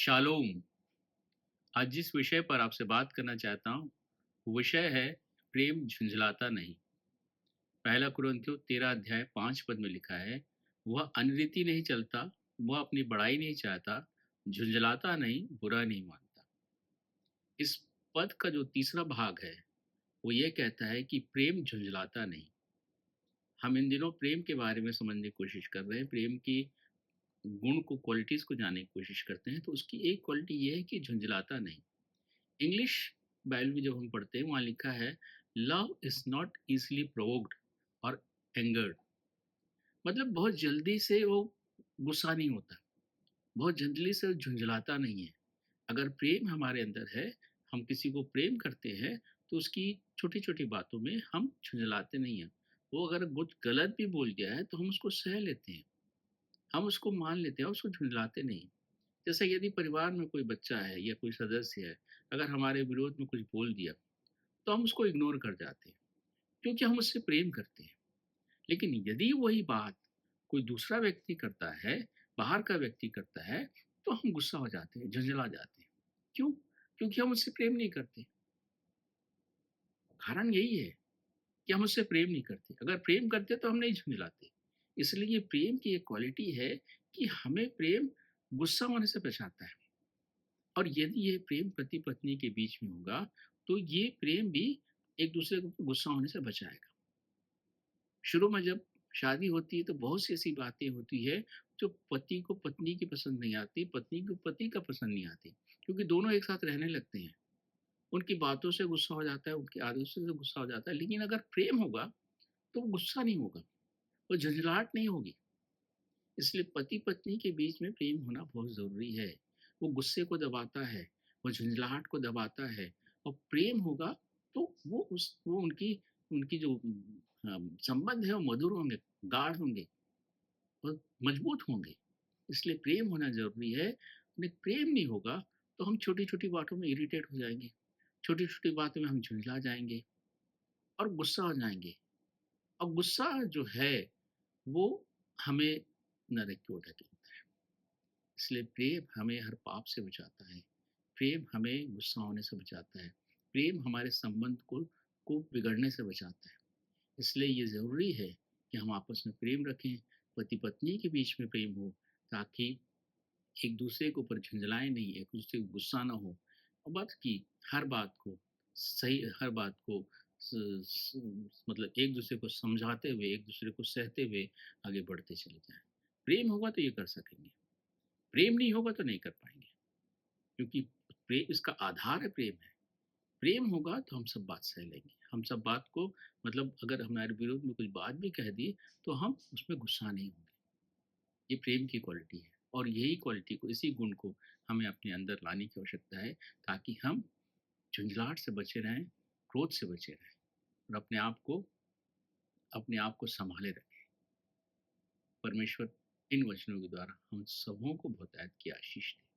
Shalom. आज जिस विषय पर आपसे बात करना चाहता हूँ, वो विषय है प्रेम झुंझलाता नहीं। पहला कुरिन्थियों 13 अध्याय 5 पद में लिखा है, वह अनरीति नहीं चलता, वह अपनी बड़ाई नहीं चाहता, झुंझलाता नहीं, बुरा नहीं मानता। इस पद का जो तीसरा भाग है, वो ये कहता है कि प्रेम झुंझलाता नहीं। हम इन दिनों प्रेम के बारे में समझने की कोशिश कर रहे हैं, प्रेम की गुण को, क्वालिटीज़ को जानने की कोशिश करते हैं, तो उसकी एक क्वालिटी ये है कि झुंझलाता नहीं। इंग्लिश बाइबल में जब हम पढ़ते हैं वहाँ लिखा है, love is not easily provoked और एंगर्ड। मतलब बहुत जल्दी से वो गुस्सा नहीं होता, बहुत जल्दी से झुंझलाता नहीं है। अगर प्रेम हमारे अंदर है, हम किसी को प्रेम करते हैं, तो उसकी छोटी छोटी बातों में हम झुंझलाते नहीं हैं। वो अगर कुछ गलत भी बोल गया है तो हम उसको सह लेते हैं, हम उसको मान लेते हैं, उसको झुंझलाते नहीं। जैसे यदि परिवार में कोई बच्चा है या कोई सदस्य है, अगर हमारे विरोध में कुछ बोल दिया, तो हम उसको इग्नोर कर जाते हैं, क्योंकि हम उससे प्रेम करते हैं। लेकिन यदि वही बात कोई दूसरा व्यक्ति करता है, बाहर का व्यक्ति करता है, तो हम गुस्सा हो जाते हैं, झंझला जाते हैं। क्यों? क्योंकि हम उससे प्रेम नहीं करते। कारण यही है कि हम उससे प्रेम नहीं करते। अगर प्रेम करते तो हम नहीं झंझलाते। इसलिए प्रेम की एक क्वालिटी है कि हमें प्रेम गुस्सा होने से बचाता है। और यदि ये प्रेम पति पत्नी के बीच में होगा, तो ये प्रेम भी एक दूसरे को गुस्सा होने से बचाएगा। शुरू में जब शादी होती है तो बहुत सी ऐसी बातें होती है जो पति को पत्नी की पसंद नहीं आती, पत्नी को पति का पसंद नहीं आती, क्योंकि दोनों एक साथ रहने लगते हैं। उनकी बातों से गुस्सा हो जाता है, उनकी आदतों से गुस्सा हो जाता है। लेकिन अगर प्रेम होगा तो वो गुस्सा नहीं होगा, वो झंझलाहट नहीं होगी। इसलिए पति पत्नी के बीच में प्रेम होना बहुत ज़रूरी है। वो गुस्से को दबाता है, वो झंझलाहट को दबाता है। और प्रेम होगा तो वो उनकी उनकी जो संबंध है वो मधुर होंगे, गाढ़ होंगे और मजबूत होंगे। इसलिए प्रेम होना ज़रूरी है। नहीं, प्रेम नहीं होगा तो हम छोटी-छोटी बातों में इरिटेट हो जाएँगे, छोटी-छोटी बातों में हम झुँझला जाएँगे और गुस्सा हो जाएँगे। और गुस्सा जो है वो हमें नरक की ओर ढकेलता है। इसलिए प्रेम हमें हर पाप से बचाता है, प्रेम हमें गुस्सा होने से बचाता है, प्रेम हमारे संबंध को बिगड़ने से बचाता है। इसलिए ये ज़रूरी है कि हम आपस में प्रेम रखें, पति-पत्नी के बीच में प्रेम हो, ताकि एक दूसरे के ऊपर झुँझलाएँ नहीं, एक दूसरे को गुस्सा ना हो। और बाकी हर बात को स स मतलब एक दूसरे को समझाते हुए, एक दूसरे को सहते हुए आगे बढ़ते चले जाएँ। प्रेम होगा तो ये कर सकेंगे, प्रेम नहीं होगा तो नहीं कर पाएँगे, क्योंकि इसका आधार है प्रेम है। प्रेम होगा तो हम सब बात सह लेंगे, हम सब बात को मतलब अगर हमारे विरोध में कुछ बात भी कह दी, तो हम उसमें गुस्सा नहीं होंगे। ये प्रेम की क्वालिटी है और यही क्वालिटी को, इसी गुण को हमें अपने अंदर लाने की आवश्यकता है, ताकि हम झुँझलाहट से बचे रहें, क्रोध से बचे रहें और अपने आप को सँभाले रखें। परमेश्वर इन वचनों के द्वारा हम सबों को बहुतायत की आशीष दे।